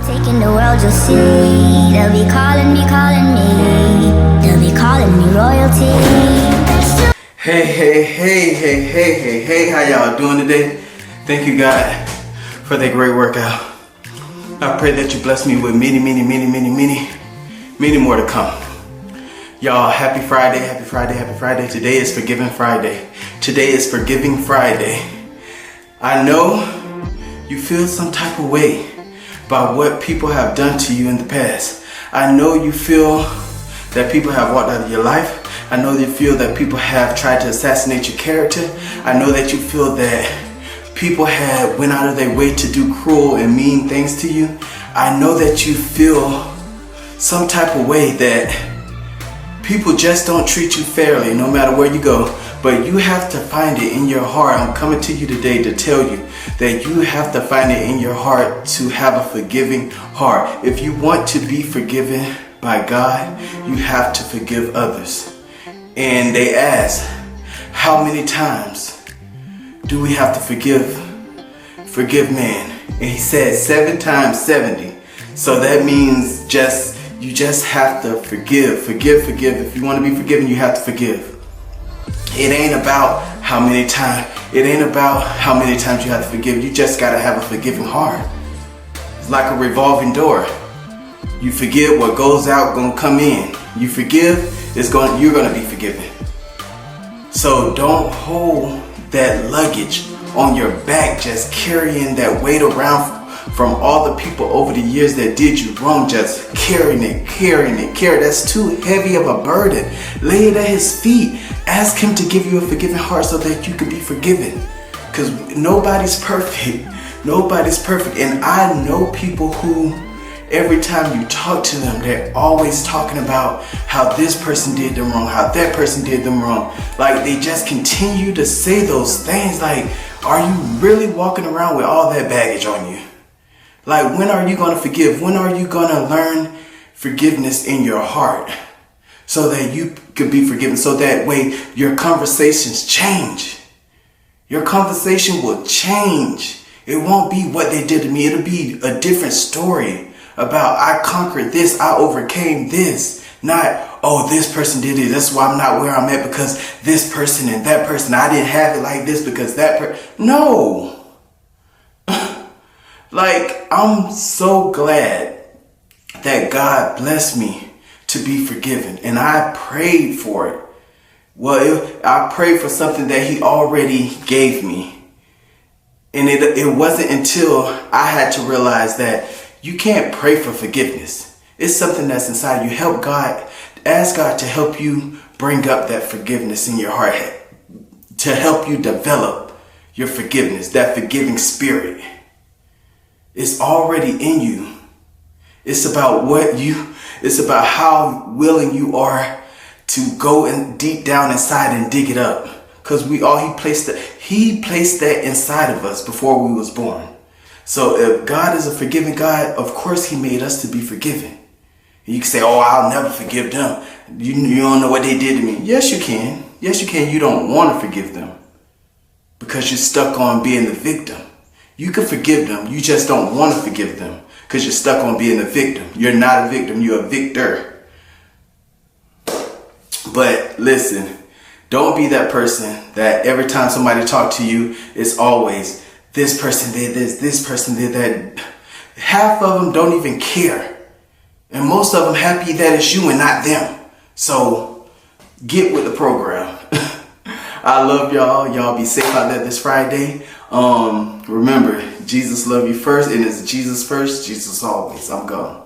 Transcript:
taking the world, you'll see. They'll be calling me. They'll be calling me royalty. Hey, how y'all doing today? Thank you, God, for that great workout. I pray that you bless me with many more to come. Y'all, happy Friday. Today is Forgiving Friday. I know you feel some type of way about what people have done to you in the past. I know you feel that people have walked out of your life. I know you feel that people have tried to assassinate your character. I know that you feel that people have went out of their way to do cruel and mean things to you. I know that you feel some type of way that people just don't treat you fairly no matter where you go. But you have to find it in your heart. I'm coming to you today to tell you that you have to find it in your heart to have a forgiving heart. If you want to be forgiven by God, you have to forgive others. And they ask, how many times do we have to forgive man? And he said 7 times 70. So that means you just have to forgive. If you want to be forgiven, you have to forgive. It ain't about how many times you have to forgive. You just gotta have a forgiving heart. It's like a revolving door. You forgive, what goes out gonna come in. You forgive, you're gonna be forgiven. So don't hold that luggage on your back, just carrying that weight around from all the people over the years that did you wrong, just carrying it. That's too heavy of a burden. Lay it at his feet. Ask him to give you a forgiving heart so that you can be forgiven. Because nobody's perfect. And I know people who, every time you talk to them, they're always talking about how this person did them wrong, how that person did them wrong. Like, they just continue to say those things. Like, are you really walking around with all that baggage on you? Like, when are you going to forgive? When are you going to learn forgiveness in your heart so that you can be forgiven? So that way your conversations change. Your conversation will change. It won't be what they did to me. It'll be a different story about I conquered this, I overcame this. Not, oh, this person did it, that's why I'm not where I'm at because this person and that person, I didn't have it like this because that person. No. Like, I'm so glad that God blessed me to be forgiven. And I prayed for it. Well, I prayed for something that he already gave me. And it wasn't until I had to realize that you can't pray for forgiveness. It's something that's inside you. Ask God to help you bring up that forgiveness in your heart, to help you develop your forgiveness, that forgiving spirit. It's already in you. It's about how willing you are to go and deep down inside and dig it up. Because he placed that inside of us before we was born. So if God is a forgiving God, of course he made us to be forgiven. You can say, oh, I'll never forgive them. You don't know what they did to me. Yes, you can. You don't want to forgive them because you're stuck on being the victim. You can forgive them. You just don't want to forgive them because you're stuck on being a victim. You're not a victim. You're a victor. But listen, don't be that person that every time somebody talks to you, it's always, this person did this person did that. Half of them don't even care. And most of them happy that it's you and not them. So get with the program. I love y'all. Y'all be safe out there this Friday. Remember, Jesus loved you first, and it's Jesus first, Jesus always. I'm gone.